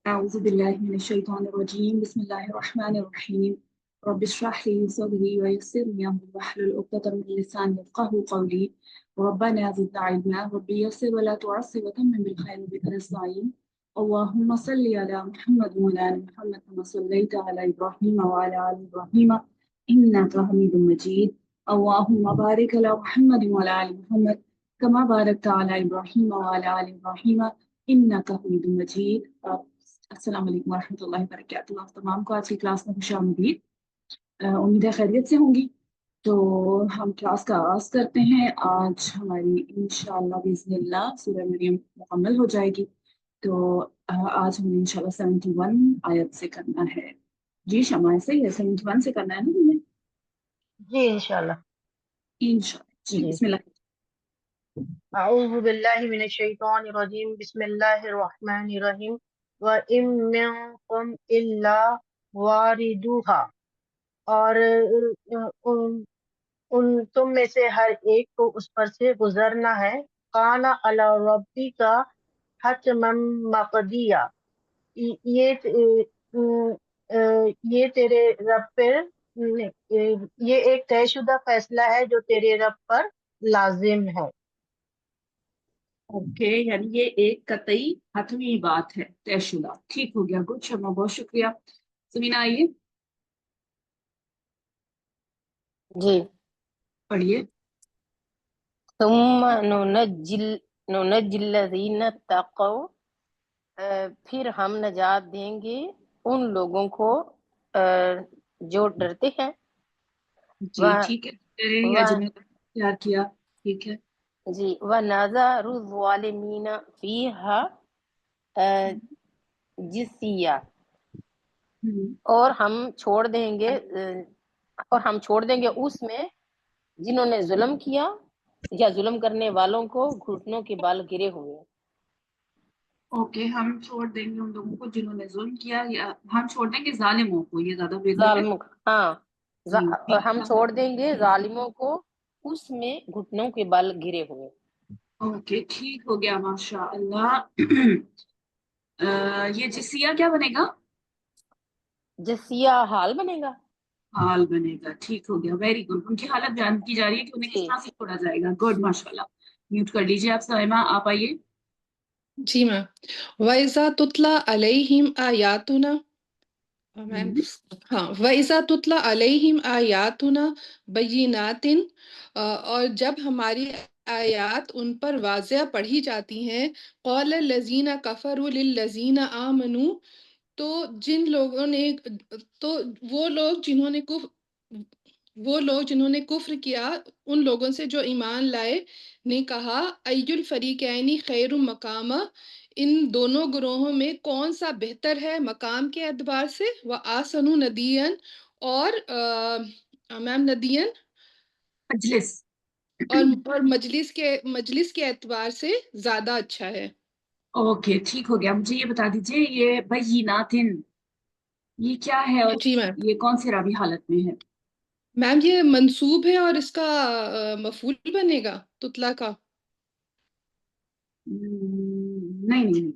أعوذ بالله من الشيطان الرجيم بسم الله الرحمن الرحيم رب اشرح لي صدري ويسر لي أمري واحلل عقدة من لساني يفقهوا قولي ربنا زدنا علما ربي يسر ولا تعسر وتمم بالخير بك نستعين اللهم صل على محمد وعلى آل محمد كما صليت على إبراهيم وعلى آل إبراهيم إنك حميد مجيد اللهم بارك على محمد وعلى آل محمد كما باركت على إبراهيم وعلى آل إبراهيم إنك حميد مجيد अस्सलाम वालेकुम वरहमतुल्लाहि वबरकातुहू। आप तमाम को आज की क्लास में खुशामदीद। उम्मीद है खैरियत से होंगी। तो हम क्लास का आगाज करते हैं। आज हमारी इंशाअल्लाह बिस्मिल्लाह सूरह मरियम मुकम्मल हो जाएगी। तो आज हमें इंशाअल्लाह 71 आयत से करना है। जी शमाय सही है, 71 से करना है ना हमें? जी इंशाल्लाह। इंशाअल्लाह जी जी बिस्मिल्लाह। अऊज़ु बिल्लाहि मिनश शैतानिर रजीम बिस्मिल्लाहिर रहमानिर रहीम व इम मिनकुम इल्ला वारिदुहा। और उन तुम में से हर एक को उस पर से गुजरना है। काना अला रब्बी का हतमम मक़दिया। ये ये तेरे रब पर ये एक तयशुदा फैसला है जो तेरे रब पर लाजिम है। ओके, यानी ये एक कतई हतमी बात है, तयशुदा। ठीक हो गया, गुड शर्मा, बहुत शुक्रिया। समीना आइए जी। पढ़िए। सुम्मा नुनज्जिल्लज़ीना तक़ौ। फिर हम नजात देंगे उन लोगों को जो डरते हैं। जी वह ठीक है, तेरे या वह जिन्हें तैयार किया, ठीक है। जी वह नाज़ारु ज़ालिमीना फ़ीहा जिसिया। हम्म, और हम छोड़ देंगे उसमें जिन्होंने जुल्म किया या जुल्म करने वालों को घुटनों के बल गिरे हुए। ओके, हम छोड़ देंगे उन लोगों को जिन्होंने जुल्म किया, या हम छोड़ देंगे जालिमों को, ये ज्यादा बेहतर है। जालिमों हाँ जी ठीक हम है। छोड़ देंगे जालिमों को उसमें घुटनों के बल गिरे हुए। ओके ठीक हो गया, माशाअल्लाह। ये जिसिया क्या बनेगा? जसिया हाल बनेगा। हाल बनेगा, ठीक हो गया, वेरी गुड। उनकी हालत बयान की जा रही है कि उन्हें किस जी तरह से छोड़ा जाएगा। गुड, माशाल्लाह। म्यूट कर लीजिए आप साइमा, आप आइए। जी मैम। वैज़ा तुतला अलैहिम आयातुना। मैम हम्म, हाँ, वैज़ा तुतला अलैहिम आयातुना बय्यिनातिन। और जब हमारी आयात उन पर वाज़िया पढ़ी जाती हैं, क़ाल लज़ीना कफ़रु लिल्लज़ीना आमनू। तो जिन लोगों ने तो वो लोग जिन्होंने कुफ्र किया, उन लोगों से जो ईमान लाए, ने कहा, अय्युल फरीकैनी खैरुम मकामा। इन दोनों ग्रोहों में कौन सा बेहतर है मकाम के एतबार से, व आसनु नदियन। और मैम नदियन। मजलिस। और मजलिस के एतबार से ज्यादा अच्छा है। ओके ठीक हो गया। मुझे ये बता दीजिए, ये बय्यिनातिन ये क्या है, और जी मैम। ये कौन सी रावी हालत में है? मैम ये मंसूब है और इसका मफूल बनेगा तुतला का। नहीं नहीं नहीं।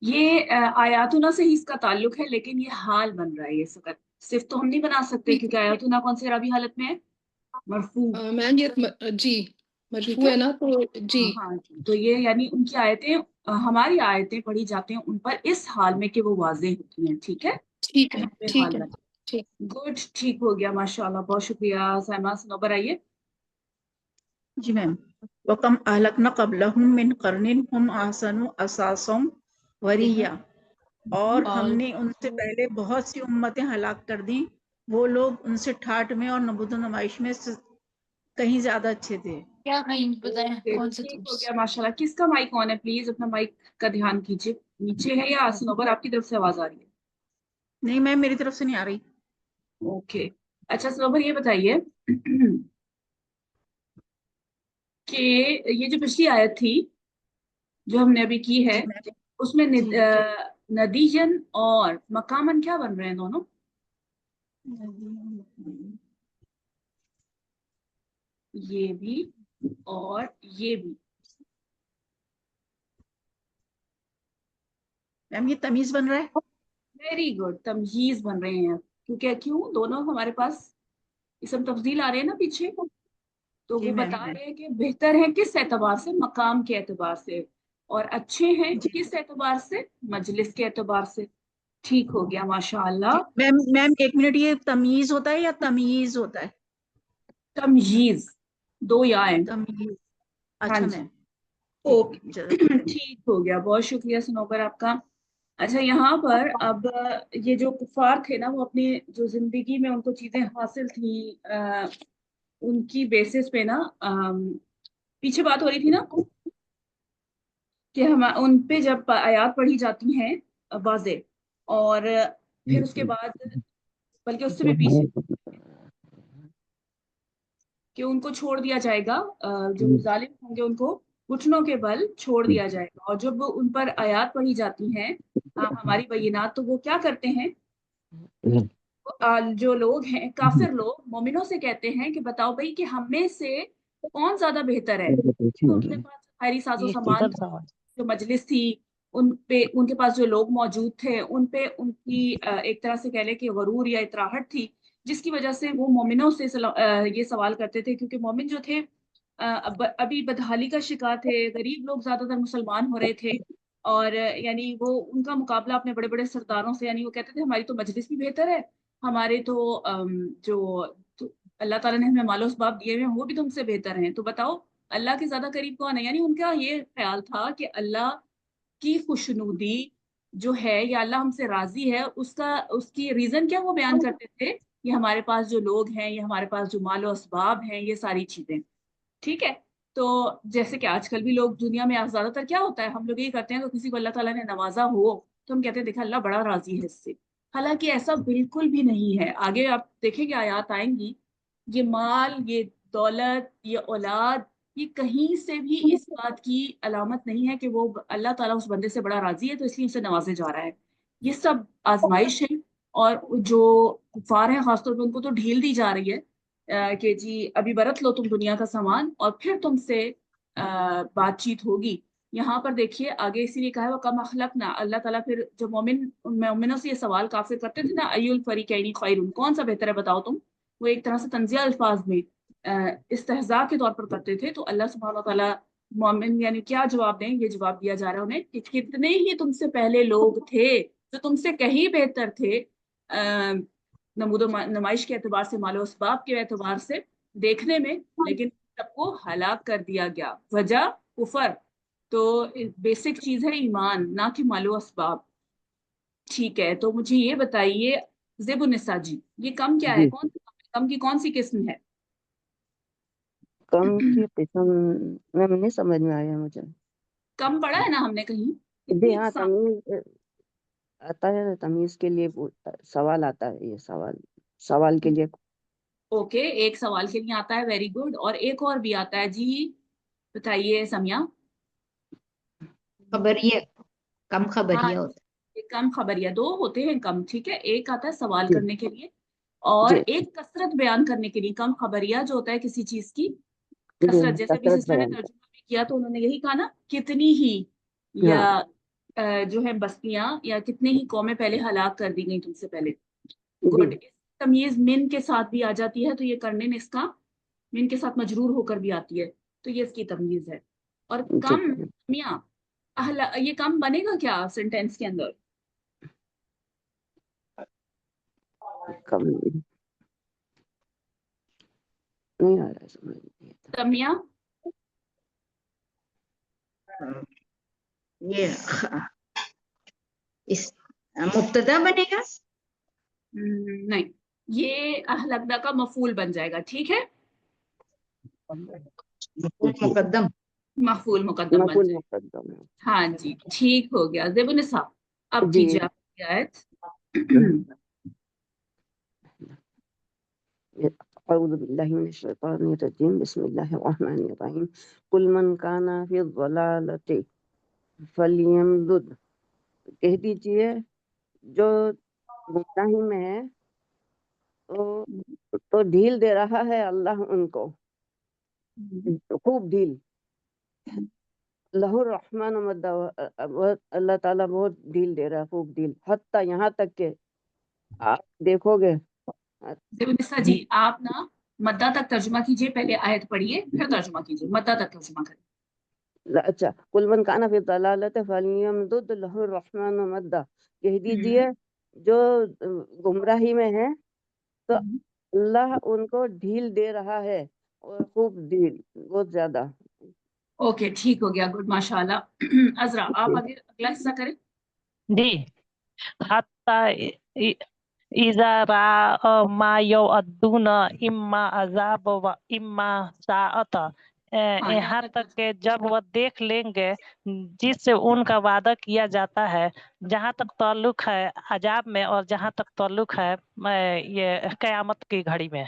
ये आयातुना से ही इसका ताल्लुक है, लेकिन ये हाल बन रहा है। ये सकत सिर्फ तो हम नहीं बना सकते, ठीक क्योंकि आयातुना कौन से रावी हालत में है? मरफू। मैम ये जी ठीक मरफू है। है ना, तो जी। हाँ जी, तो ये यानी उनकी आयतें, हमारी आयतें पढ़ी जाती हैं उन पर इस हाल में कि वो वाज़ेह होती हैं। ठीक है, ठीक है यहाँ पे हाल ठीक है बना। ठीक। गुड, ठीक हो गया, माशाल्लाह, बहुत शुक्रिया। साइमा सनोबर आइए। जी मैम। वकम अहलकना कबलहुम मिन कर्निन हुम अहसनु असासम वरिया। और हमने उनसे पहले बहुत सी उम्मतें हलाक कर दी, वो लोग उनसे ठाठ में और नबूद नुमाइश में कहीं ज्यादा अच्छे थे। क्या कहीं बताएं ओके कौन से ठीक हो गया, माशाल्लाह। किसका माइक ऑन है? प्लीज अपना माइक का ध्यान कीजिए। नीचे है या सनोबर आपकी तरफ से आवाज आ रही है? नहीं मैम, मेरी तरफ से नहीं आ रही। ओके। अच्छा सनोबर, ये बताइए कि ये जो पिछली आयत थी जो हमने अभी की है, जी मैम। उसमें जी। नदीजन और मकामन क्या बन रहे हैं दोनों? ये भी और ये भी। मैम ये तमीज बन रहा है। वेरी गुड, तमयीज बन रहे हैं, क्योंकि क्यों दोनों हमारे पास इसम तफजील आ रहे हैं ना पीछे, तो जी वो मैम। बता रहे हैं कि बेहतर है किस एतबार से, मकाम के एतबार से, और अच्छे हैं जी किस एतबार से, मजलिस के एतबार से। ठीक हो गया, माशाअल्लाह। जी मैम। मैम एक मिनट, ये तमीज होता है या तमीज होता है? तमयीज, दो या हैं। तमीज। हाँ अच्छा जी, मैम। ठीक है, ओके। जरा। ठीक हो गया, बहुत शुक्रिया सनोबर आपका। अच्छा, यहाँ पर अब ये जो कुफार थे ना, वो अपनी जो जिंदगी में उनको चीजें हासिल थी, उनकी बेसिस पे ना, पीछे बात हो रही थी ना कि हम उन पे जब आयात पढ़ी जाती हैं वाज़े, और फिर उसके बाद, बल्कि उससे भी पीछे, कि उनको छोड़ दिया जाएगा, जो जालिम होंगे उनको घुटनों के बल छोड़ दिया जाएगा, और जब उन पर आयात पढ़ी जाती हैं, हमारी बय्यिनात, तो वो क्या करते हैं, जो लोग हैं काफिर लोग मोमिनों से कहते हैं कि बताओ भाई कि हम में से कौन ज्यादा बेहतर है, तो उनके पास खैरी साजो ये सामान सीधा था, सवाल। जो मजलिस थी, उन पे उनके पास जो लोग मौजूद थे, उन पे उनकी एक तरह से कह लें कि गरूर या इतराहट थी, जिसकी वजह से वो मोमिनों से ये सवाल करते थे, क्योंकि मोमिन जो थे अभी बदहाली का शिकार थे, गरीब लोग ज्यादातर मुसलमान हो रहे थे, और यानी वो उनका मुकाबला अपने बड़े बड़े सरदारों से, यानी वो कहते थे हमारी तो मजलिस भी बेहतर है, हमारे तो जो अल्लाह ताला ने हमें मालो असबाब दिए हुए हैं वो भी तुमसे बेहतर हैं, तो बताओ अल्लाह के ज्यादा करीब कौन है। यानी उनका ये ख्याल था कि अल्लाह की खुशनुदी जो है, या अल्लाह हमसे राजी है, उसका उसकी रीजन क्या वो बयान करते थे, ये हमारे पास जो लोग हैं, ये हमारे पास जो मालो असबाब हैं, ये सारी चीजें। ठीक है, तो जैसे कि आजकल भी लोग दुनिया में ज्यादातर क्या होता है, हम लोग ये करते हैं, तो किसी को अल्लाह ताला ने नवाजा हो तो हम कहते हैं देखा अल्लाह बड़ा राजी है इससे। हालांकि ऐसा बिल्कुल भी नहीं है, आगे आप देखेंगे आयत आएंगी, ये माल, ये दौलत, ये औलाद, ये कहीं से भी इस बात की अलामत नहीं है कि वो अल्लाह ताला उस बंदे से बड़ा राजी है तो इसलिए उसे नवाजे जा रहा है। ये सब आजमाइश है, और जो कुफार हैं खासतौर पर उनको तो ढील दी जा रही है, कि जी अभी बरत लो तुम दुनिया का सामान, और फिर तुमसे बातचीत होगी। यहाँ पर देखिए आगे इसीलिए कहा है वो कम अखलक ना, अल्लाह ताला फिर जो मोमिनों से ये सवाल काफिर करते थे ना, अयुल फरीकैनी खैरुन, कौन सा बेहतर है बताओ तुम, वो एक तरह से तंजिया अल्फाज में इस्तेहजा के तौर पर करते थे, तो अल्लाह सुब्हानहू व तआला मोमिन यानी क्या जवाब दें, ये जवाब दिया जा रहा है उन्हें कि कितने ही तुमसे पहले लोग थे जो तुमसे कहीं बेहतर थे, नमूदो नुमाइश के एतबार से, मालो असबाब के एतबार से देखने में, लेकिन सबको हलाक कर दिया गया, वजह कुफर। तो बेसिक चीज है ईमान, ना कि मालो असबाब। ठीक है, तो मुझे ये बताइए ज़ेबुन्निसा जी, ये कम क्या है, जी, कौन कम की कौन सी किस्म है? कम की किस्म में नहीं समझ में आया मुझे। कम पढ़ा है ना हमने कहीं, जी कितनी हाँ, इकसाम? तमीज आता है, तमीज के लिए सवाल आता है, ये सवाल सवाल के लिए। ओके, एक सवाल के लिए आता है, वेरी गुड, और एक और भी आता है जी, बताइए समिया। खबरिया, कम हाँ, खबरिया होता एक कम खबरिया, दो होते हैं कम, ठीक है, एक आता है सवाल जी करने के लिए, और जी एक कसरत बयान करने के लिए। कम खबरिया जो होता है किसी चीज की जी, कसरत, जैसे अभी कसरत सिस्टर ने बयान तर्जुमा भी किया तो उन्होंने यही कहा ना, कितनी ही, कर। या हाँ जो है बस्तियां या कितने ही कौमें पहले हलाक कर दी गई तुमसे पहले। जी गुड, इस तमीज मिन के साथ भी आ जाती है, तो ये करने में इसका मिन के साथ मजरूर होकर भी आती है, तो ये इसकी तमीज है। और जी, कम, मियाँ, ये कम बनेगा क्या सेंटेंस के अंदर? कम नहीं आ रहा है समझ में। तमिया, है। ये इस मुब्तदा बनेगा, नहीं, ये अहलकदा का मफूल बन जाएगा, ठीक है, मफूल मुकद्दम। मफूल मुकद्दम बन नकुल जाएगा। मुकद्दम है। हाँ जी, ठीक हो गया। ज़ेबुन्निसा, अब जी, कीजिए आपकी आयत। अऊज़ु बिल्लाहि मिनश शैतानिर रजीम, बिस्मिल्लाहिर रहमानिर रहीम। कुल मन काना फी ज़लालति फलियमदुद, कह दीजिए जो गुमराही में है तो ढील दे रहा है अल्लाह उनको, खूब ढील। लहु रहमान मद्दा, अल्लाह ताला बहुत ढील दे रहा है, खूब ढील, हत्ता यहाँ तक के आप देखोगे। निसा जी आप ना मद्दा तक तर्जुमा कीजिए, पहले आयत पढ़िए फिर तर्जुमा कीजिए, मद्दा तक तर्जुमा करिए। अच्छा, कुल मन काना फी दलालत फलियमदुद लहु रहमान मद्दा, कह दीजिए जो गुमराही में है तो अल्लाह उनको ढील दे रहा है, और खूब ढील, बहुत ज्यादा। ओके ठीक हो गया, गुड माशाल्लाह। अजरा आप आगे अगला हिस्सा करें। जी। हत्ता इज़ा रा मा यौअदूना इम्मा अजाब व इम्मा साअत, हाँ, यहाँ यहाँ तक के जब वह देख लेंगे जिससे उनका वादा किया जाता है, जहाँ तक ताल्लुक है अजाब में और जहाँ तक ताल्लुक है ये कयामत की घड़ी में।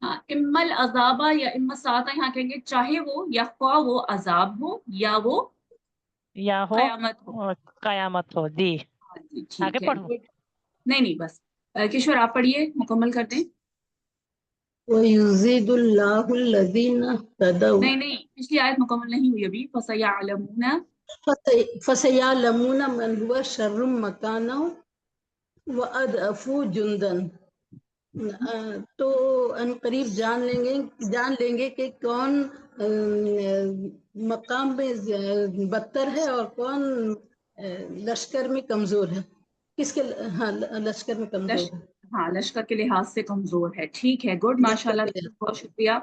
हाँ, इम्मल अजाबा या इम्मा साता यहाँ कहेंगे चाहे वो या ख्वा वो अजाब हो या वो या हो कयामत हो। कयामत हो। जी हाँ जी आगे ठीक है, पढ़ूं? गुड। नहीं नहीं बस किशोर आप पढ़िए, मुकम्मल कर दें। वयुज़िदुल्लाहुल्लज़ीना तदौ नहीं नहीं, पिछली आयत मुकम्मल नहीं हुई अभी। फसयअलमूना, फसयअलमूना मन हुवा शर्रुम मकाना व अदअफु जुंदन। तो अनकरीब जान लेंगे कि कौन मकाम में बदतर है और कौन लश्कर में कमजोर है। किसके हाँ लश्कर में कमजोर है। हाँ लश्कर के लिहाज से कमजोर है। ठीक है, गुड लश्कर माशाल्लाह, के लिहाज बहुत शुक्रिया।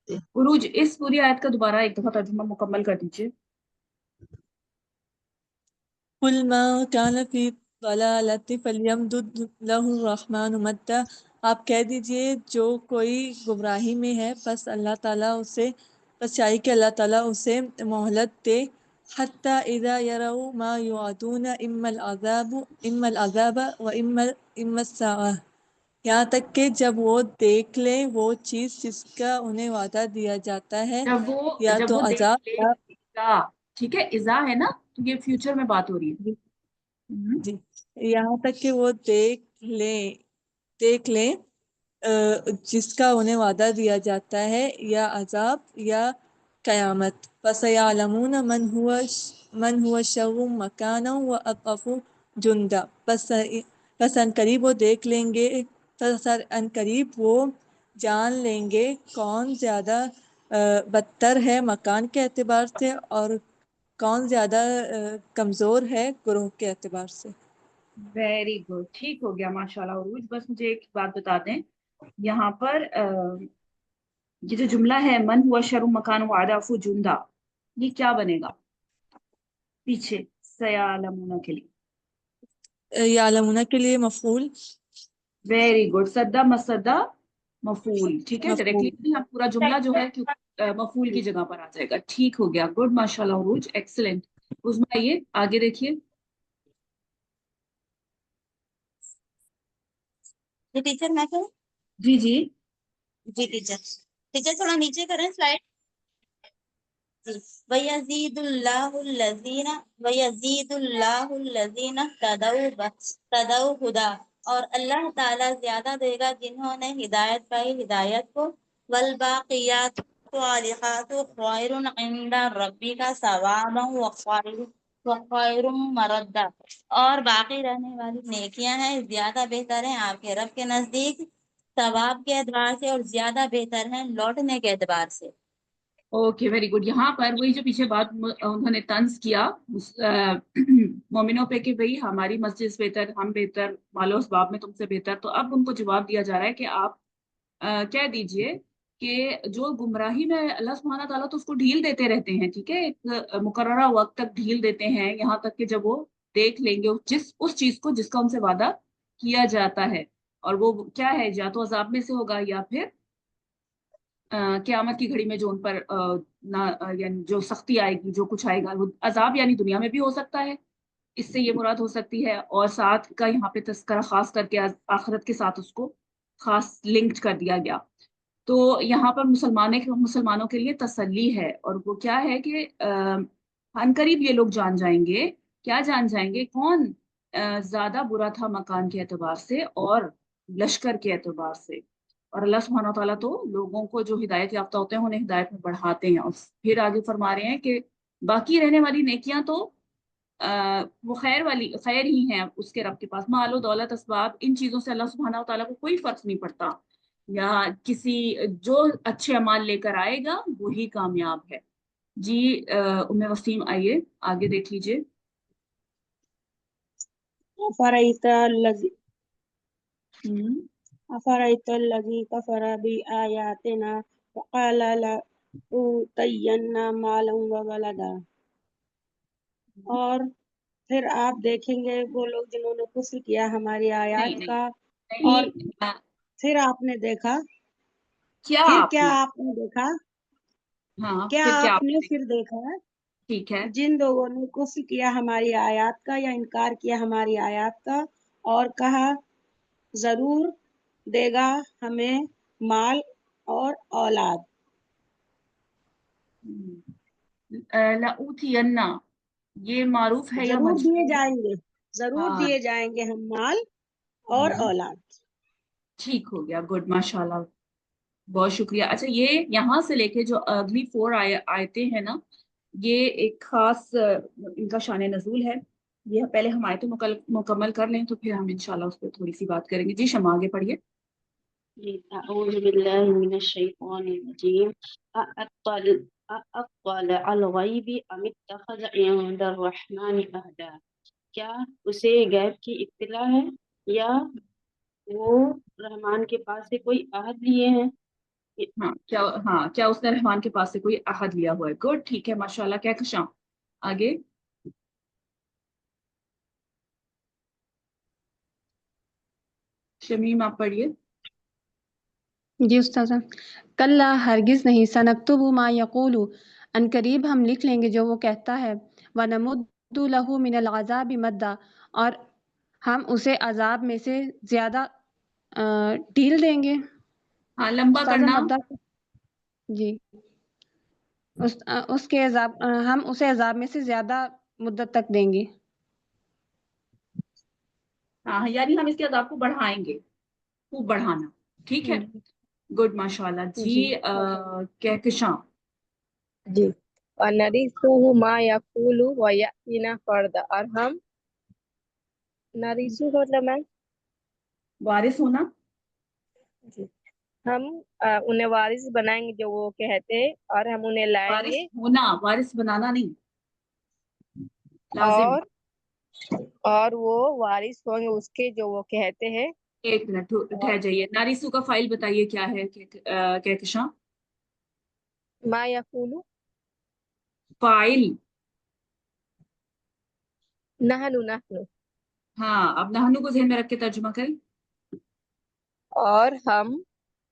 से। उरूज इस पूरी आयत का दोबारा एक दफा तर्जुमा मुकम्मल कर दीजिए। कुल मा कान फी दलालति फलियमदुद लहु रहमान मद्दा, आप कह दीजिए जो कोई गुमराही में है बस अल्लाह ताला उसे, बस चाहिए कि अल्लाह ताला उसे मोहलत दे। हत्ता इज़ा यरौ मा युअदून इम्मल अज़ाब व इम्मस साअ, यहाँ तक कि जब वो देख लें वो चीज़ जिसका उन्हें वादा दिया जाता है, या जब तो वो देख अजाब या लेगा, ठीक है, इज़ा है ना, तो ये फ्यूचर में बात हो रही है। जी, यहाँ तक कि वो देख लें जिसका उन्हें वादा दिया जाता है, या अजाब या कयामत। फसयअलमून मन हुवा शर्रुम मकाना व अदअफु जुंदा, बस अनकरीब वो देख लेंगे, अनकरीब वो जान लेंगे कौन ज्यादा बदतर है मकान के एतबार से और कौन ज्यादा कमजोर है ग्रोह के एतबार से। वेरी गुड, ठीक हो गया माशाल्लाह उरूज। बस मुझे एक बात बता दें, यहाँ पर ये जो जुमला है मन हुआ शर्रु मकान वादाफु जुंदा, ये क्या बनेगा पीछे सयालमुना के लिए? यालमुना के लिए मफूल। वेरी गुड, सद्दा मसद्दा मफूल। ठीक है, मफूल। डायरेक्टली यहाँ पूरा जुमला जो है मफूल की जगह पर आ जाएगा। ठीक हो गया, गुड माशाल्लाह उरूज, एक्सीलेंट। उस्मा आइए आगे देखिए। जी टीचर मैं करूं? जी जी जी टीचर, टीचर थोड़ा नीचे करें स्लाइड। वयज़ीदुल्लाहुल्लज़ीना तदौ हुदा, और अल्लाह ताला ज्यादा देगा जिन्होंने हिदायत पाई हिदायत को। वल बाक़ियातु सालिहातु खैरुन इंदा रब्बिका सवाबन व खैरुम मरद्दा, और बाकी रहने वाली नेकियां हैं ज्यादा बेहतर हैं आपके रब के नजदीक सवाब के एतबार से और ज्यादा बेहतर हैं लौटने के एतबार से। Okay very good. यहाँ पर वही जो पीछे बात उन्होंने तंज किया मोमिनों पे कि भाई हमारी मस्जिद बेहतर, हम बेहतर, मालो असबाब में तुमसे बेहतर, तो अब उनको जवाब दिया जा रहा है कि आप कह दीजिए कि जो गुमराही में अल्लाह सुब्हाना ताला तो उसको ढील देते रहते हैं, ठीक है, एक मुकर्ररा वक्त तक ढील देते हैं, यहाँ तक कि जब वो देख लेंगे उस चीज को जिसका उनसे वादा किया जाता है, और वो क्या है, या तो अजाब में से होगा या फिर क़यामत की घड़ी में जो उन पर यानी जो सख्ती आएगी, जो कुछ आएगा, वो अजाब यानी दुनिया में भी हो सकता है, इससे ये मुराद हो सकती है, और साथ का यहाँ पे तस्करा खास करके आखिरत के साथ उसको खास लिंक्ड कर दिया गया। तो यहाँ पर मुसलमानों के लिए तसल्ली है, और वो क्या है कि अनकरीब ये लोग जान जाएंगे, क्या जान जाएंगे, कौन ज्यादा बुरा था मकान के एतबार से और लश्कर के एतबार से। और अल्लाह सुब्हानहू व तआला तो लोगों को जो हिदायत याफ्ता होते हैं उन्हें हिदायत में बढ़ाते हैं। और फिर आगे फरमा रहे हैं कि باقی رہنے والی نیکیاں تو وہ خیر ہی ہیں اس کے رب کے پاس. مال و دولت اسباب ان چیزوں سے اللہ سبحانہ و تعالیٰ کو کوئی فرق نہیں پڑتا, یا کسی جو اچھے اعمال لے کر آئے گا وہی کامیاب ہے. جی ام وسیم آئیے آگے دیکھ لیجیے. أفرأيت الذي كفر بآياتنا وقال لأوتين مالا وولدا. اور پھر آپ دیکھیں گے وہ لوگ جنہوں نے کفر کیا ہماری آیات کا. اور پھر آپ نے دیکھا کیا آپ نے دیکھا ٹھیک ہے جن لوگوں نے کفر کیا ہماری آیات کا یا انکار کیا ہماری آیات کا اور کہا ضرور دے گا ہمیں مال اور اولاد. لأوتینا یہ معروف ہے یا ضرور مجرور؟ دیے جائیں گے, ضرور دیے جائیں گے ہم مال اور اولاد. ٹھیک ہو گیا, گڈ, ماشاء اللہ, بہت شکریہ. اچھا یہ یہاں سے لے کے جو اگلی 4 آیتیں ہیں نا, یہ ایک خاص ان کا شان نزول ہے. یہ پہلے ہم آیتیں مکمل کر لیں تو پھر ہم انشاءاللہ اس پہ تھوڑی سی بات کریں گے. جی شمع آگے پڑھیے. اعوذ باللہ من الشیطان الرجیم. اطلع الغیب ام اتخذ عند الرحمن عہدا. کیا اسے غیب کی اطلاع ہے یا وہ رحمان کے پاس سے کوئی عہد لیے ہیں؟ کیا اس نے رحمان کے پاس سے کوئی عہد لیا ہوا ہے. گڈ, ٹھیک ہے, ماشاءاللہ. کہکشاں آگے. شمیم آپ پڑھیے. جی استاذہ. کلا ہرگز نہیں, سنکتب ما یقول, ان قریب ہم لکھ لیں گے جو وہ کہتا ہے, ونمد لہ من العذاب مدا, اور ہم اسے عذاب میں سے زیادہ ڈھیل دیں گے. ہاں, لمبا کرنا. جی اس کے عذاب, ہم اسے عذاب میں سے زیادہ مدت تک دیں گے. ہاں, یعنی ہم اس کے عذاب کو بڑھائیں گے, خوب بڑھانا. ٹھیک ہے, گڈ, ماشاءاللہ. جی کہکشاں. جی, وَنَرِثُهُ مَا يَقُولُ وَيَأْتِنَا فَرْدًا, اور ہم نَرِثُهُ مطلب میں وارث ہونا. جی, ہم انہیں وارث بنائیں گے جو وہ کہتے, اور ہم انہیں لائیں گے. وارث بنانا نہیں, لازم. اور وہ وارث ہوں گے اس کے جو وہ کہتے ہیں. ایک منٹ ٹھہر جائیے. ناریسو کا فائل بتائیے کیا ہے کہکشاں. ما یقول فائل. نحن. ہاں, اب نحنو کو ذہن میں رکھ کے ترجمہ کریں. اور ہم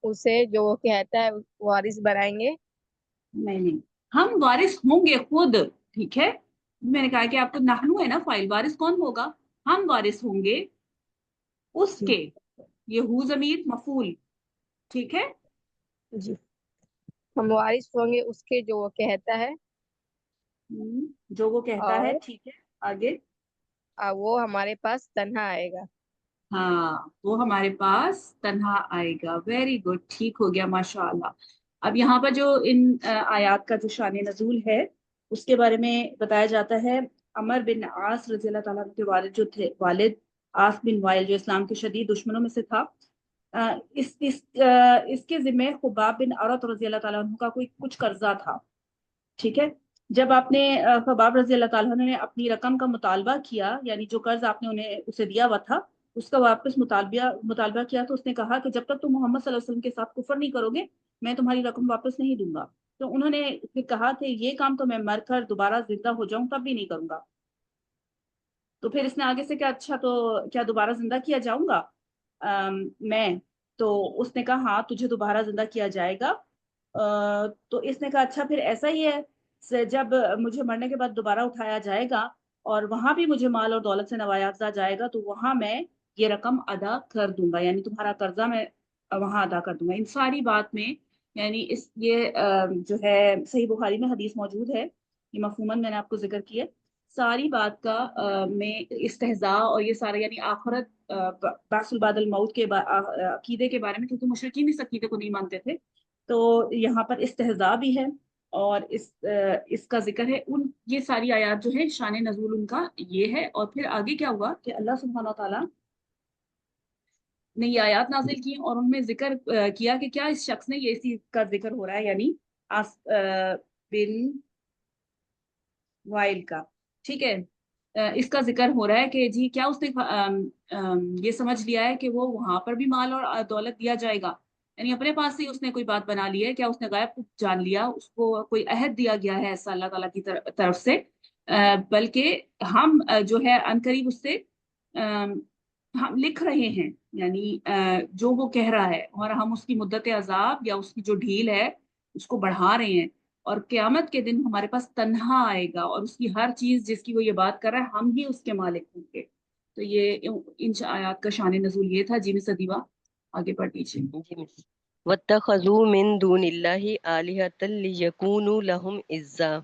اسے جو وہ کہتا ہے وارث بنائیں گے. نہیں, ہم وارث ہوں گے خود. ٹھیک ہے, میں نے کہا کہ آپ کو نحنو ہے نا فائل, وارث کون ہوگا؟ ہم وارث ہوں گے اس کے. یہ ہو ضمیر مفعول. ٹھیک ہے جی, ہم وارث ہوں گے اس کے جو وہ کہتا ہے. جو وہ کہتا ہے. ٹھیک ہے, آگے. وہ ہمارے پاس تنہا آئے گا. ہاں, وہ ہمارے پاس تنہا آئے گا. ویری گڈ, ٹھیک ہو گیا, ماشاء اللہ. اب یہاں پر جو ان آیات کا جو شان نزول ہے اس کے بارے میں بتایا جاتا ہے. عمر بن عاص رضی اللہ تعالیٰ کے والد جو تھے, والد عاص بن وائل, جو اسلام کے شدید دشمنوں میں سے تھا, اس کے ذمہ خباب بن عرط رضی اللہ تعالیٰ عنہ کا کچھ قرضہ تھا. ٹھیک ہے, جب آپ نے خباب رضی اللہ تعالیٰ عنہ نے اپنی رقم کا مطالبہ کیا, یعنی جو قرض آپ نے اسے دیا ہوا تھا اس کا واپس مطالبہ کیا, تو اس نے کہا کہ جب تک تم محمد صلی اللہ علیہ وسلم کے ساتھ کفر نہیں کرو گے میں تمہاری رقم واپس نہیں دوں گا. تو انہوں نے کہا کہ یہ کام تو میں مر کر دوبارہ زندہ ہو جاؤں تب بھی نہیں کروں گا. تو پھر اس نے آگے سے کہا اچھا تو کیا دوبارہ زندہ کیا جاؤں گا میں؟ تو اس نے کہا ہاں تجھے دوبارہ زندہ کیا جائے گا. تو اس نے کہا اچھا پھر ایسا ہی ہے, جب مجھے مرنے کے بعد دوبارہ اٹھایا جائے گا اور وہاں بھی مجھے مال اور دولت سے نوازا جائے گا تو وہاں میں یہ رقم ادا کر دوں گا, یعنی تمہارا قرضہ میں وہاں ادا کر دوں گا. ان ساری بات میں یعنی یہ جو ہے صحیح بخاری میں حدیث موجود ہے, یہ مفہوماً میں نے آپ کو ذکر کیا. ساری بات کا میں استہزاء اور یہ سارا یعنی آخرت بعث بعد الموت کے عقیدے کے بارے میں, کیونکہ مشرکین اس عقیدے کو نہیں مانتے تھے, تو یہاں پر استہزاء بھی ہے اور اس کا ذکر ہے یہ ساری آیات جو ہے شان نزول ان کا یہ ہے. اور پھر آگے کیا ہوا کہ اللہ سبحانہ و تعالیٰ نے یہ آیات نازل کی اور ان میں ذکر کیا کہ کیا اس شخص نے یہ اسی کا ذکر ہو رہا ہے یعنی بن وائل کا. ٹھیک ہے, اس کا ذکر ہو رہا ہے کہ جی کیا اس نے یہ سمجھ لیا ہے کہ وہ وہاں پر بھی مال اور دولت دیا جائے گا, یعنی اپنے پاس سے اس نے کوئی بات بنا لی ہے, کیا اس نے غائب جان لیا, اس کو کوئی عہد دیا گیا ہے ایسا اللہ تعالیٰ کی طرف سے, بلکہ ہم جو ہے عنقریب اس سے ہم لکھ رہے ہیں, یعنی جو وہ کہہ رہا ہے, اور ہم اس کی مدت عذاب یا اس کی جو ڈھیل ہے اس کو بڑھا رہے ہیں, اور قیامت کے دن ہمارے پاس تنہا آئے گا اور اس کی ہر چیز جس کی وہ یہ بات کر رہا ہے ہم ہی اس کے مالک ہوں گے. تو یہ ان آیات کا شان نزول یہ تھا. جی مس ادیبہ آگے پڑھ دیجیے. وَاتَّخَذُوا مِن دُونِ اللَّهِ آلِهَةً لِيَكُونُوا لَهُمْ عِزًّا,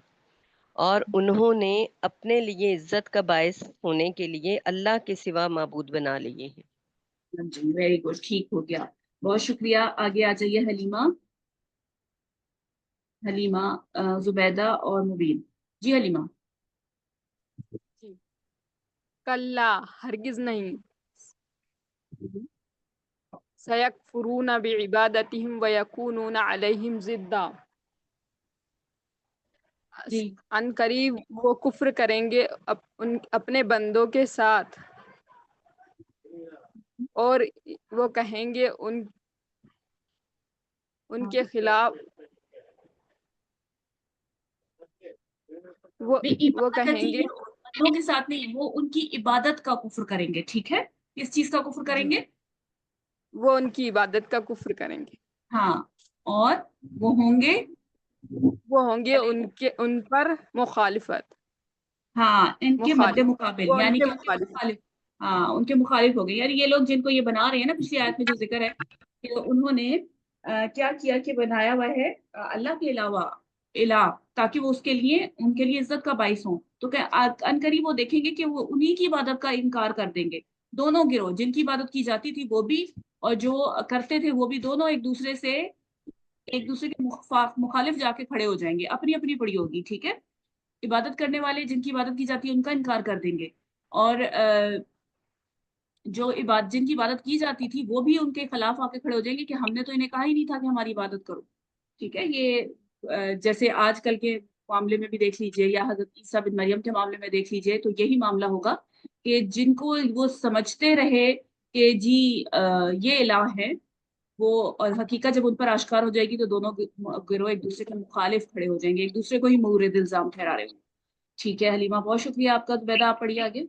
اور انہوں نے اپنے لیے عزت کا باعث ہونے کے لیے اللہ کے سوا معبود بنا لیے ہیں. جی ویری گڈ, ٹھیک ہو گیا, بہت شکریہ. آگے آ جائیے حلیمہ, زبیدہ اور مبین. جی حلیمہ. جی کلا ہرگز نہیں, سیکفرون بعبادتہم ویکونون علیہم ضدا, ان قریب وہ کفر کریں گے اپنے بندوں کے ساتھ اور وہ کہیں گے ان کے خلاف وہ کہیں گے بندوں کے ساتھ نہیں, وہ ان کی عبادت کا کفر کریں گے. ٹھیک ہے, کس چیز کا کفر کریں گے؟ وہ ان کی عبادت کا کفر کریں گے. ہاں, اور وہ ہوں گے ان پر مخالفت. ہاں, ان کے مد مقابل, وہ یعنی ان کے کہ مخالف. ہاں ان کے مخالف ہو گئے. یعنی یہ لوگ جن کو یہ بنا رہے ہیں نا, پچھلی آیت میں جو ذکر ہے کہ انہوں نے کیا کیا کہ بنایا ہوا ہے اللہ کے علاوہ الہ, تاکہ وہ اس کے لیے ان کے لیے عزت کا باعث ہوں. تو عنقریب وہ دیکھیں گے کہ وہ انہی کی عبادت کا انکار کر دیں گے. دونوں گروہ, جن کی عبادت کی جاتی تھی وہ بھی اور جو کرتے تھے وہ بھی, دونوں ایک دوسرے کے مخالف جا کے کھڑے ہو جائیں گے. اپنی اپنی پڑی ہوگی. ٹھیک ہے, عبادت کرنے والے جن کی عبادت کی جاتی ہے ان کا انکار کر دیں گے, اور جن کی عبادت کی جاتی تھی وہ بھی ان کے خلاف آ کے کھڑے ہو جائیں گے کہ ہم نے تو انہیں کہا ہی نہیں تھا کہ ہماری عبادت کرو. ٹھیک ہے, یہ جیسے آج کل کے معاملے میں بھی دیکھ لیجئے یا حضرت عیسیٰ بن مریم کے معاملے میں دیکھ لیجئے, تو یہی معاملہ ہوگا کہ جن کو وہ سمجھتے رہے کہ جی یہ الہ ہے, وہ اور حقیقت جب ان پر آشکار ہو جائے گی تو دونوں گروہ ایک دوسرے کے مخالف کھڑے ہو جائیں گے, ایک دوسرے کو ہی مورد الزام ٹھہرا رہے ہوں. ٹھیک ہے حلیمہ, بہت شکریہ آپ کا. زبیدہ آپ پڑھیے آگے.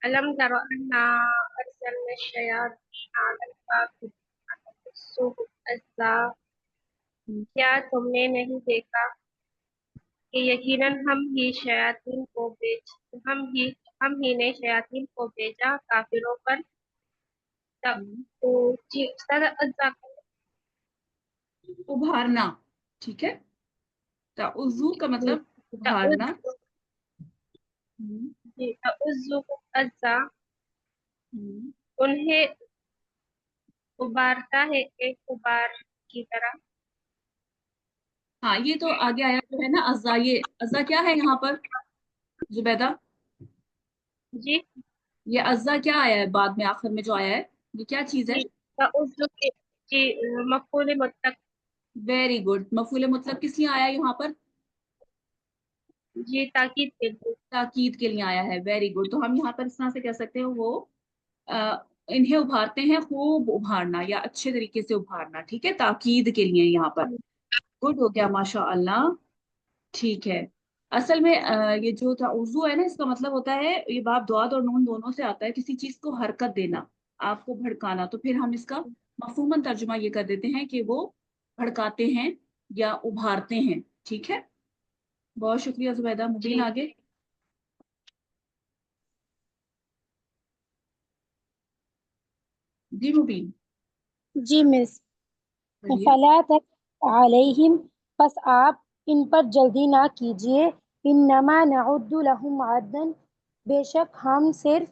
ألم تر أنا أرسلنا الشياطين على الكافرين تسوهم أزا, کیا تم نے نہیں دیکھا کہ یقیناً ہم ہی نے شیاطین کو بھیجا کافروں پر ابھارنا. ٹھیک ہے, تعوذو کا مطلب ابھارنا. تعوذهم أزا, انہیں ابھارتا ہے ایک غبار کی طرح. ہاں, یہ تو آگے آیا جو ہے نا ازا, یہ ازا کیا ہے یہاں پر زبیدہ؟ جی یہ ازا کیا آیا ہے بعد میں آخر میں جو آیا ہے, یہ کیا چیز ہے؟ جی مفعول مطلق. ویری گڈ, مفعول مطلق کس لیے آیا یہاں پر؟ جی تاکید کے لیے. تاکید کے لیے آیا ہے. Very good. تو ہم یہاں پر اس طرح سے کہہ سکتے ہیں وہ انہیں ابھارتے ہیں, خوب ابھارنا یا اچھے طریقے سے ابھارنا. ٹھیک ہے, تاکید کے لیے یہاں پر. گڈ ہو گیا, ماشاء اللہ. ٹھیک ہے, اصل میں یہ جو تعوذو ہے نا, اس کا مطلب ہوتا ہے, یہ باب دعاد اور نون دونوں سے آتا ہے, کسی چیز کو حرکت دینا, آپ کو بھڑکانا. تو پھر ہم اس کا مفہوماً ترجمہ یہ کر دیتے ہیں کہ وہ بھڑکاتے ہیں یا ابھارتے ہیں. ٹھیک ہے, بہت شکریہ زبیدہ. مبین آگے. جی مبین. جی مس. فلا علیہم, پس آپ ان پر جلدی نہ کیجیے. انما نعد لہم عدا, بے شک ہم صرف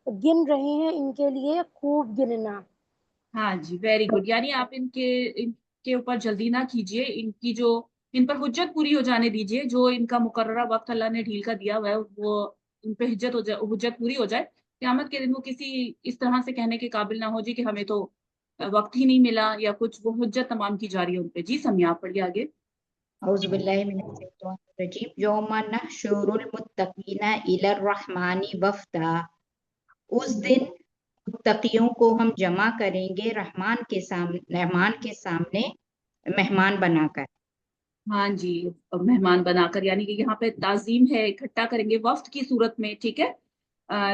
گن رہے ہیں ان کے لیے خوب گننا. ہاں جی, ویری گڈ. یعنی آپ के ऊपर जल्दी ना कीजिए, इन पर हुज्जत पूरी हो जाने दीजिए, जो इनका मुकर्ररा वक्त अल्लाह ने ढील का दिया हुआ है वो उन पे हुज्जत पूरी हो जाए, क़यामत के दिन वो किसी इस तरह से कहने के काबिल ना हो जी कि हमें तो वक्त ही नहीं मिला या कुछ, वो हुज्जत तमाम की जा रही है उन पे। जी समिया आप पढ़िए आगे। औज़ुबिल्लाहि मिनश्शैतानिर्रजीम यौमा नहशुरुल मुत्तकीना इलर रहमानी वफ्दा। उस दिन मुत्तकियों को हम जमा करेंगे रहमान के सामने मेहमान बनाकर। हाँ जी, मेहमान बनाकर, यानी कि यहाँ पे ताजीम है, इकट्ठा करेंगे वफ्द की सूरत में, ठीक है।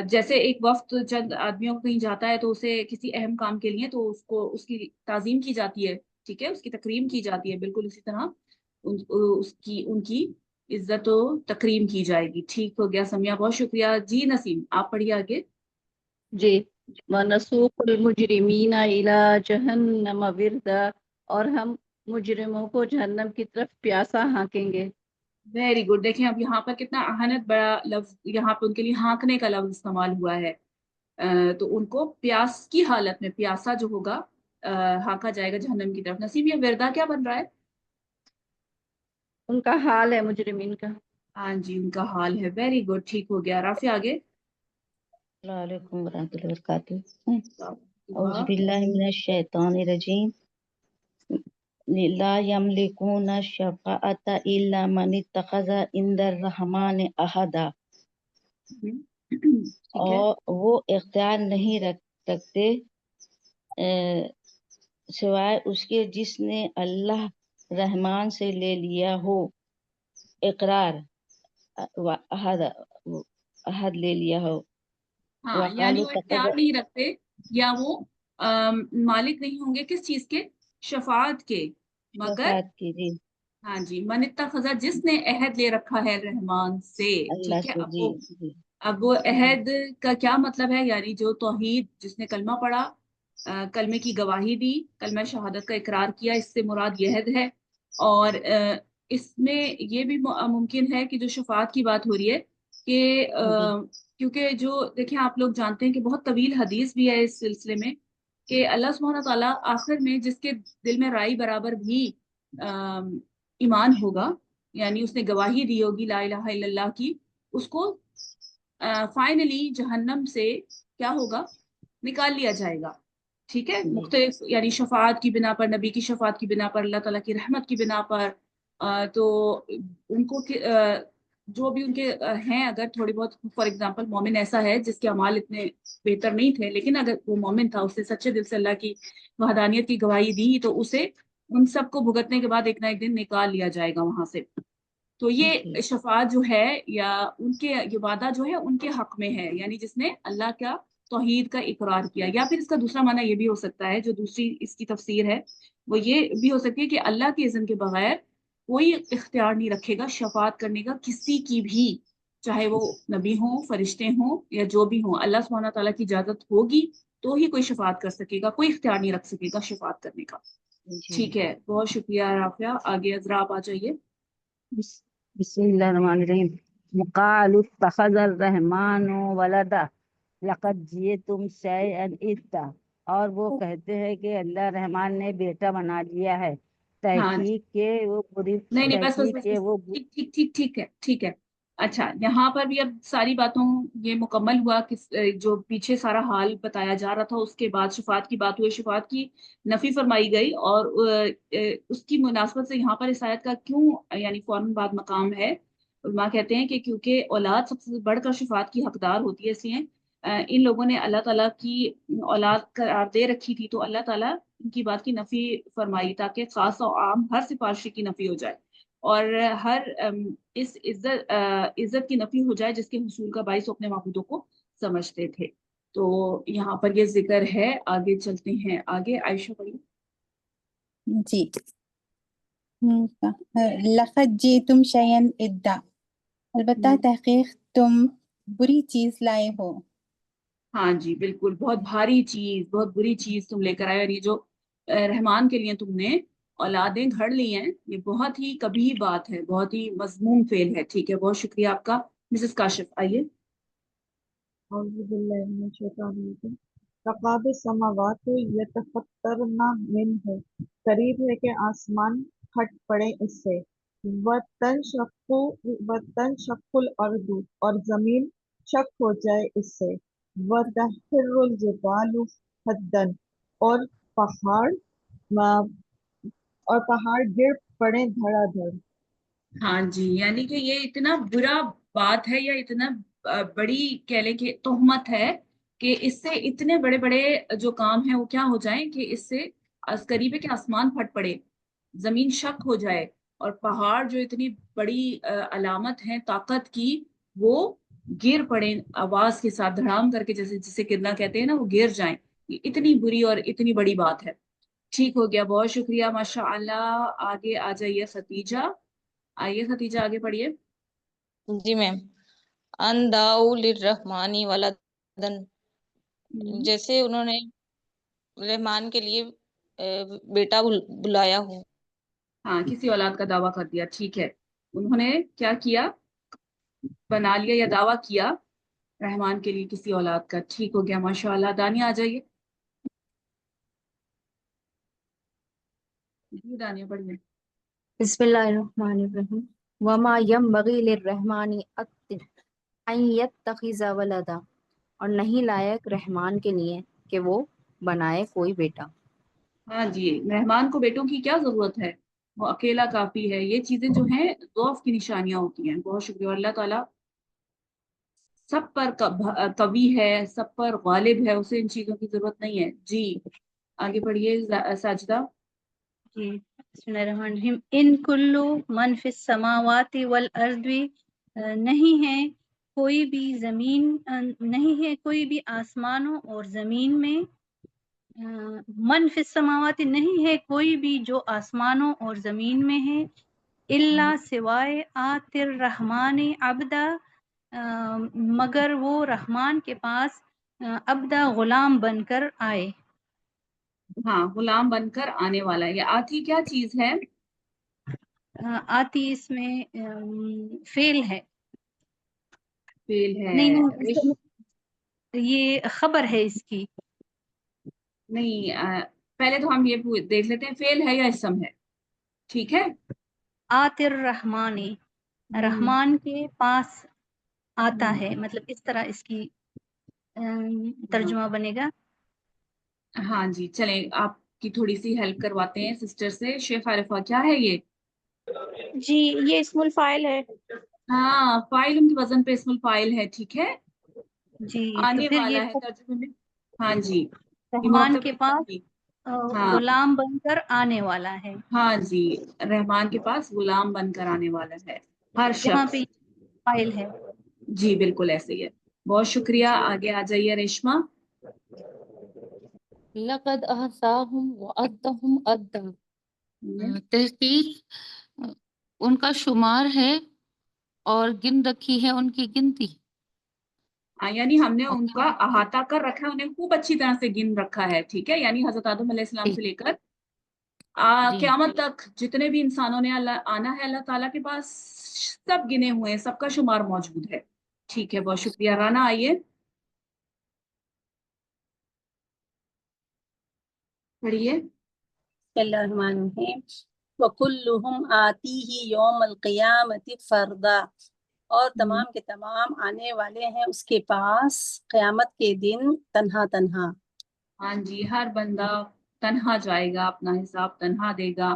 जैसे एक वफ्द चंद आदमियों को कहीं जाता है तो उसे किसी अहम काम के लिए तो उसको उसकी ताजीम की जाती है, ठीक है, उसकी तकरीम की जाती है, बिल्कुल उसी तरह उनकी इज्जत व तकरीम की जाएगी। ठीक हो गया समिया, बहुत शुक्रिया। जी नसीम आप पढ़िए आगे। जी, वनसूकुल मुजरिमीना इला जहन्नम विर्दा, और हम मुजरिमों को जहन्नम की तरफ प्यासा हाँकेंगे। Very good. देखें अब यहाँ पर कितना अहनत बड़ा लफ्ज यहाँ पे उनके लिए हाँकने का लफ्ज इस्तेमाल हुआ है। तो उनको प्यास की हालत में, प्यासा जो होगा हाँका जाएगा जहन्नम की तरफ। नसीब ये विरदा क्या बन रहा है? उनका हाल है मुजरिमीन का। हाँ जी, उनका हाल है। वेरी गुड, ठीक हो गया। राफी आगे। अस्सलाम वालेकुम वरहमतुल्लाहि वबरकातुहू। औज़ु बिल्लाहि मिनश शैतानिर रजीम। ला यमलिकूना शफ़ाअता इल्ला मन इत्तख़ज़ा इंदर रहमान अहदा। और वो इख्तियार नहीं रखते सिवाय उसके जिसने अल्लाह रहमान से ले लिया हो इकरार, अहद ले लिया हो। हाँ, यानी वो इख्तियार नहीं रखते या वो मालिक नहीं होंगे किस चीज के? शफाअत के, मगर जी। हाँ जी, मन इत्तख़ज़ा जिसने अहद ले रखा है रहमान से, अल्लाह ठीक है। से, जी। अब वो अहद का क्या मतलब है? यानी जो तौहीद, जिसने कलमा पढ़ा, कलमे की गवाही दी, कलमा शहादत का इकरार किया, इससे मुराद यह है। और इसमें ये भी मुमकिन है कि जो शफाअत की बात हो रही है कि क्योंकि जो देखिए आप लोग जानते हैं कि बहुत तवील हदीस भी है इस सिलसिले में कि अल्लाह सुब्हानहू व तआला आखिर में जिसके दिल में राई बराबर भी ईमान होगा, यानी उसने गवाही दी होगी ला इलाहा इल्लल्लाह की, उसको फाइनली जहन्नम से क्या होगा? निकाल लिया जाएगा, ठीक है। मुख्तलिफ यानी शफाअत की बिना पर, नबी की शफाअत की बिना पर, अल्लाह ताला की रहमत की बिना पर, तो उनको जो भी उनके हैं, अगर थोड़ी बहुत, फॉर एग्जांपल मोमिन ऐसा है जिसके अमाल इतने बेहतर नहीं थे, लेकिन अगर वो मोमिन था, उसने सच्चे दिल से अल्लाह की वहदानियत की गवाही दी, तो उसे उन सबको भुगतने के बाद एक ना एक दिन निकाल लिया जाएगा वहां से। तो ये शफाअत जो है या उनके ये वादा जो है उनके हक में है, यानी जिसने अल्लाह का तौहीद का इकरार किया। या फिर इसका दूसरा माना ये भी हो सकता है, जो दूसरी इसकी तफसीर है वो ये भी हो सकती है कि अल्लाह के इज़्न के बगैर कोई इख्तियार नहीं रखेगा शफाअत करने का किसी की भी, चाहे वो नबी हो, फरिश्ते हों या जो भी हों। अल्लाह सुब्हानहू तआला की इजाजत होगी तो ही कोई शफाअत कर सकेगा, कोई इख्तियार नहीं रख सकेगा शफाअत करने का। ठीक है, बहुत शुक्रिया राफिया। आगे अजरा आप आ जाइए। बिस्मिल्लाहिर्रहमानिर्रहीम। वक़ालू इत्तख़ज़र रहमानु वलदा लक़द जिअतुम शैअन इद्दा, और वो कहते हैं कि अल्लाह रहमान ने बेटा बना लिया है। तहकीक के वो बुरी, नहीं बस ठीक ठीक ठीक ठीक है, ठीक है। अच्छा, यहाँ पर भी अब सारी बातों ये मुकम्मल हुआ कि जो पीछे सारा हाल बताया जा रहा था, उसके बाद शफाअत की बात हुई, शफाअत की नफी फरमाई गई, और उसकी मुनासबत से यहाँ पर इस आयत का क्यों यानी फौरन बाद मकाम है। उलमा कहते हैं कि क्योंकि औलाद सबसे बढ़कर शफाअत की हकदार होती है, इसलिए इन लोगों ने अल्लाह ताला की औलाद करार दे रखी थी, तो अल्लाह ताला इनकी बात की नफी फरमाई ताकि खास और आम हर सिफारिशी की नफी हो जाए, और हर इस इज्जत की नफी हो जाए जिसके हुसूल का बाइस अपने माबूदों को समझते थे। तो यहाँ पर ये जिक्र है। आगे चलते हैं। आगे आयशा पढ़िए। जी। लक़द जिअतुम शैअन इद्दा, अलबत्ता तहकीक तुम बुरी चीज लाए हो। हाँ जी, बिल्कुल, बहुत भारी चीज, बहुत बुरी चीज तुम लेकर आए, और ये जो रहमान के लिए तुमने औलादें घड़ ली हैं, ये बहुत ही कबीह बात है, बहुत ही मज़मूम फेल है। ठीक है, बहुत शुक्रिया आपका। मिसेस काशिफ आइए। तकाद समावातु यतफत्तरना मिन्हु قریب ہے کہ آسمان پھٹ پڑے اس سے، وَتَنشَقُّ الْأَرْضُ اور زمین شق ہو جائے اس سے، وَتَخِرُّ الْجِبَالُ هَدًّا اور پہاڑ گر پڑے دھڑا دھڑ۔ ہاں جی، یعنی کہ یہ اتنا برا بات ہے یا اتنا بڑی کہہ لیں کہ تہمت ہے کہ اس سے اتنے بڑے بڑے جو کام ہیں وہ کیا ہو جائیں کہ اس سے قریب ہے کہ آسمان پھٹ پڑے، زمین شق ہو جائے اور پہاڑ جو اتنی بڑی علامت ہے طاقت کی وہ گر پڑے آواز کے ساتھ دھڑام کر کے، جیسے جسے گرنا کہتے ہیں نا، وہ گر جائیں۔ یہ اتنی بری اور اتنی بڑی بات ہے۔ ٹھیک ہو گیا، بہت شکریہ، ماشاء اللہ۔ آگے آ جائیے ختیجہ، آئیے ختیجہ آگے پڑھیے۔ جی میم، ان داؤ للرحمانی ولدن، جیسے انہوں نے رحمان کے لیے بیٹا بلایا ہو۔ ہاں، کسی اولاد کا دعویٰ کر دیا، ٹھیک ہے۔ انہوں نے کیا کیا؟ بنا لیا یا دعویٰ کیا رحمان کے لیے کسی اولاد کا، ٹھیک ہو گیا، ماشاء اللہ۔ دانیہ آ جائیے۔ جی دانیہ پڑھیے۔ بسم اللہ الرحمن الرحیم۔ وما ينبغي للرحمن ان يتخذ ولدا، اور نہیں لائق رحمان کے لیے کہ وہ بنائے کوئی بیٹا۔ ہاں جی، رحمان کو بیٹوں کی کیا ضرورت ہے، وہ اکیلا کافی ہے۔ یہ چیزیں جو ہیں ضعف کی نشانیاں ہوتی ہیں۔ بہت شکریہ۔ اللہ تعالیٰ سب پر قوی ہے، سب پر غالب ہے، اسے ان چیزوں کی ضرورت نہیں ہے۔ جی آگے پڑھیے ساجدہ۔ جی بسم اللہ الرحمن الرحیم۔ ان کلو من فی السماوات والارض، نہیں ہے کوئی بھی زمین، نہیں ہے کوئی بھی آسمانوں اور زمین میں، من فی السماوات نہیں ہے کوئی بھی جو آسمانوں اور زمین میں ہے، الا سوائے آت الرحمن عبدا، مگر وہ رحمان کے پاس عبدا غلام بن کر آئے۔ ہاں، غلام بن کر آنے والا ہے۔ یہ آتی کیا چیز ہے؟ آتی اس میں فعل ہے، فعل ہے؟ نہیں یہ خبر ہے اس کی، نہیں پہلے تو ہم یہ دیکھ لیتے ہیں فعل ہے یا اسم ہے، ٹھیک ہے۔ آت الرحمن، رحمان کے پاس آتا ہے، مطلب اس طرح اس کی ترجمہ بنے گا۔ ہاں جی، چلیں آپ کی تھوڑی سی ہیلپ کرواتے ہیں سسٹر سے۔ شیخ عارفہ، کیا ہے یہ؟ جی یہ اسم الفاعل ہے۔ ہاں، فاعل ان کے وزن پہ اسم الفاعل ہے، ٹھیک ہے، جی آنے تو پھر والا یہ ہے ترجمے میں۔ ہاں جی، رحمان کے پاس ہاں غلام بن کر آنے والا ہے۔ ہاں جی، رحمان کے پاس غلام بن کر آنے والا ہے ہر یہاں شخص۔ پہ فاعل ہے۔ جی بالکل ایسے ہی ہے۔ بہت شکریہ، آگے آ جائیے ریشما۔ لقد احصاهم وعدهم عدا، تحقیق ان کا شمار ہے اور گن رکھی ہے ان کی گنتی۔ یعنی ہم نے ان کا احاطہ کر رکھا ہے، انہیں خوب اچھی طرح سے گن رکھا ہے، ٹھیک ہے۔ یعنی حضرت آدم علیہ السلام سے لے کر قیامت تک جتنے بھی انسانوں نے آنا ہے اللہ تعالیٰ کے پاس، سب گنے ہوئے ہیں، سب کا شمار موجود ہے، ٹھیک ہے۔ بہت شکریہ۔ رانا آئیے پڑھیے۔ بسم اللہ الرحمن الرحیم۔ وَكُلُّهُمْ آتِيهِ يَوْمَ الْقِيَامَةِ فَرْدًا، اور تمام کے تمام آنے والے ہیں اس کے پاس قیامت کے دن تنہا تنہا۔ ہاں جی، ہر بندہ تنہا جائے گا، اپنا حساب تنہا دے گا۔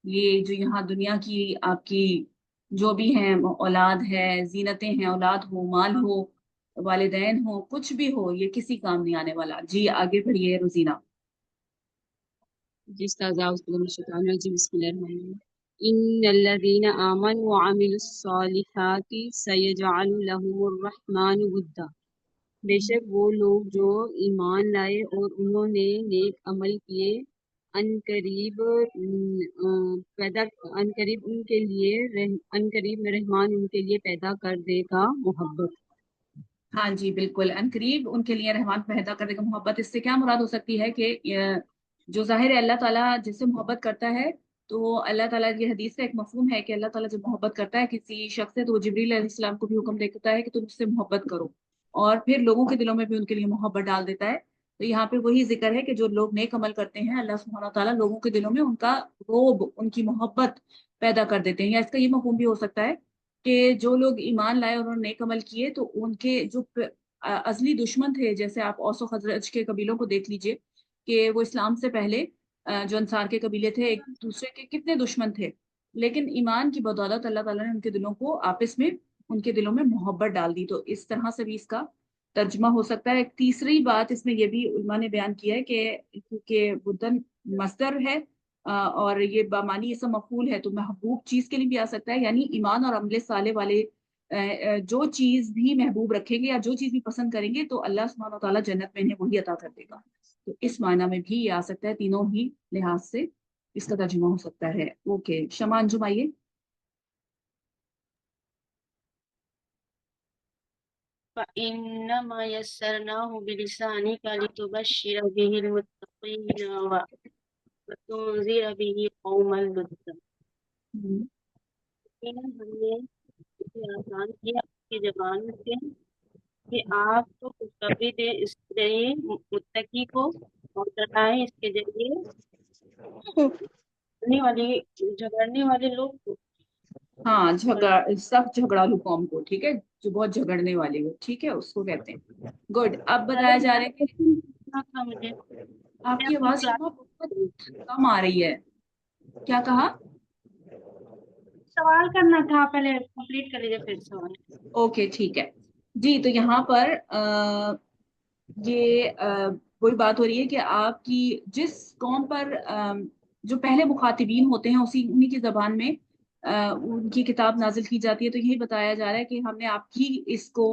یہ جو یہاں دنیا کی آپ کی جو بھی ہیں، اولاد ہے، زینتیں ہیں، اولاد ہو، مال ہو، والدین ہو، کچھ بھی ہو، یہ کسی کام نہیں آنے والا۔ جی آگے بڑھیے روزینہ۔ جی استاذ، اعوذ باللہ من الشیطان الرجیم، بسم اللہ الرحمن الرحیم۔ ان الذین آمنوا وعملوا الصالحات سیجعل لهم الرحمن ودا، بے شک وہ لوگ جو ایمان لائے اور انہوں نے نیک عمل کیے، عنقریب رحمان ان کے لیے پیدا کر دے گا محبت۔ ہاں جی بالکل، عنقریب ان کے لیے رحمان پیدا کر دے گا محبت۔ اس سے کیا مراد ہو سکتی ہے کہ جو ظاہر ہے اللہ تعالیٰ جس سے محبت کرتا ہے، تو اللہ تعالیٰ یہ حدیث کا ایک مفہوم ہے کہ اللہ تعالیٰ جب محبت کرتا ہے کسی شخص سے، تو وہ جبریل علیہ السلام کو بھی حکم دیتا ہے کہ تم اس سے محبت کرو، اور پھر لوگوں کے دلوں میں بھی ان کے لیے محبت ڈال دیتا ہے۔ تو यहाँ पे वही जिक्र है कि जो लोग नेक अमल करते हैं अल्लाह सुब्हानहू व तआला लोगों के दिलों में उनका रोब, उनकी मोहब्बत पैदा कर देते हैं। या इसका ये मफहूम भी हो सकता है कि जो लोग ईमान लाए और उन्होंने नेक अमल किए तो उनके जो असली दुश्मन थे, जैसे आप औस और खजरज के कबीलों को देख लीजिए कि वो इस्लाम से पहले जो अंसार के कबीले थे एक दूसरे के कितने दुश्मन थे, लेकिन ईमान की बदौलत अल्लाह ताला ने उनके दिलों को आपस में, उनके दिलों में मोहब्बत डाल दी। तो इस तरह से भी इसका तर्जुमा हो सकता है। एक तीसरी बात इसमें यह भी उलमा ने बयान किया है कि बुदन मस्दर है और ये बामानी इसम मफूल है, तो महबूब चीज के लिए भी आ सकता है, यानी ईमान और अमले साले वाले जो चीज भी महबूब रखेंगे या जो चीज भी पसंद करेंगे तो अल्लाह सुब्हानहू व तआला जन्नत में इन्हें वही अता कर देगा। तो इस मायना में भी ये आ सकता है, तीनों ही लिहाज से इसका तर्जुमा हो सकता है। ओके, शमा अंजुम आइए। فإنما يسرناه بلسانك لتبشر به المتقين وتنذر به قوما لدا हमने इसे आसान किया आपकी जबान से कि आप तो खुशखबरी दे इसके जरिए मुत्तकी को और डराएं इसके जरिए झगड़ने वाले लोग को। हाँ, सख्त झगड़ालू कौम को, ठीक है, जो बहुत झगड़ने वाले हो, ठीक है, उसको कहते हैं। गुड। अब बताया जा रहा है कि मुझे आपकी आवाज बहुत कम आ रही है। क्या कहा? सवाल करना था, पहले कंप्लीट कर लीजिए फिर सवाल। ओके, ठीक है जी। तो यहाँ पर ये वही बात हो रही है कि आपकी जिस कौम पर जो पहले मुखातिबीन होते हैं उन्हीं की जबान में उनकी किताब नाजिल की जाती है। तो यही बताया जा रहा है कि हमने आपकी इसको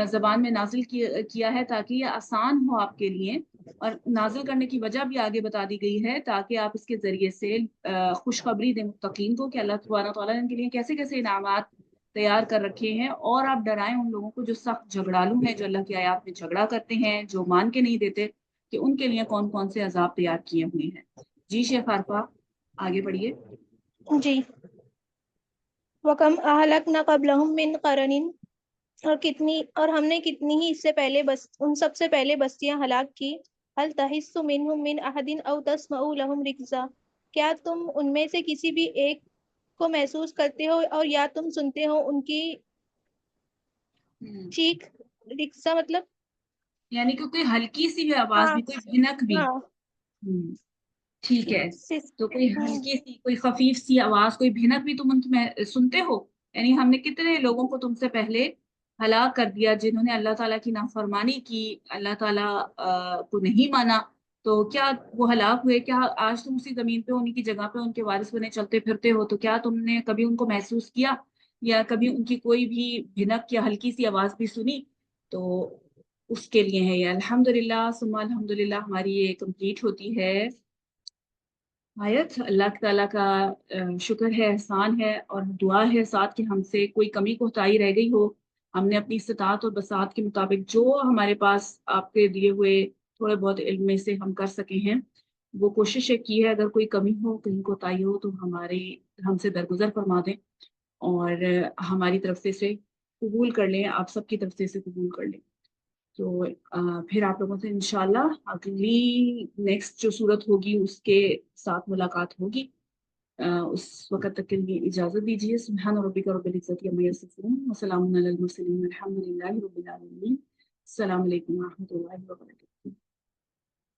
जबान में नाजिल किया है ताकि ये आसान हो आपके लिए, और नाजिल करने की वजह भी आगे बता दी गई है ताकि आप इसके जरिए से खुशखबरी दें मुत्तकीन को कि अल्लाह सुब्हानहू व तआला ने इनके लिए कैसे कैसे इनामात तैयार कर रखे हैं, और आप डराएं उन लोगों को जो सख्त झगड़ालू हैं, जो अल्लाह की आयत में झगड़ा करते हैं, जो मान के नहीं देते, कि उनके लिए कौन कौन से अजाब तैयार किए हुए हैं। जी शेख आरफा, आगे बढ़िए जी। वकम अहलकना क़ब्लहुम मिन क़रनिन, और हमने कितनी ही इससे पहले उन सबसे पहले बस्तियां हलाक की। हल तहिस्सु मिनहुम मिन अहदिन औ तस्मउ लहुम रिक्ज़ा, क्या तुम उनमें से किसी भी एक को महसूस करते हो और या तुम सुनते हो उनकी चीख। रिक्सा मतलब यानी कि कोई हल्की सी भी आवाज भी, कोई भिनक भी। ठीक है, तो कोई हल्की सी, कोई खफीफ सी आवाज, कोई भिनक भी तुम उनकी सुनते हो। यानी हमने कितने लोगों को तुमसे पहले हलाक कर दिया जिन्होंने अल्लाह ताला की नाफरमानी की, अल्लाह ताला को नहीं माना। तो क्या वो हलाक हुए? क्या आज तुम उसी जमीन पे उन्हीं की जगह पे उनके वारिस बने चलते फिरते हो? तो क्या तुमने कभी उनको महसूस किया या कभी उनकी कोई भी भिनक या हल्की सी आवाज भी सुनी? तो उसके लिए है ये अल्हम्दुलिल्लाह सुम्मा अल्हम्दुलिल्लाह, हमारी ये कंप्लीट होती है आयत। अल्लाह ताला का शुक्र है, एहसान है और दुआ है साथ कि हमसे कोई कमी कोताही रह गई हो, हमने अपनी इस्तात और बसात के मुताबिक जो हमारे पास आपके दिए हुए थोड़े बहुत इल्म में से हम कर सके हैं वो कोशिश की है। अगर कोई कमी हो, कहीं कोताही हो तो हमसे दरगुजर फरमा दें और हमारी तरफ से इसे कबूल कर लें, आप सबकी तरफ से इसे कबूल कर लें। तो फिर आप लोगों से इंशाल्लाह अगली नेक्स्ट जो सूरत होगी उसके साथ मुलाकात होगी। उस वक्त तक के लिए इजाजत दीजिए। सुब्हान रब्बिका रब्बिल इज्जति अम्मा यसिफून व सलामुन अलल मुरसलीन वल्हम्दुलिल्लाहि रब्बिल आलमीन। अस्सलामु अलैकुम व रहमतुल्लाहि व बरकातुहू।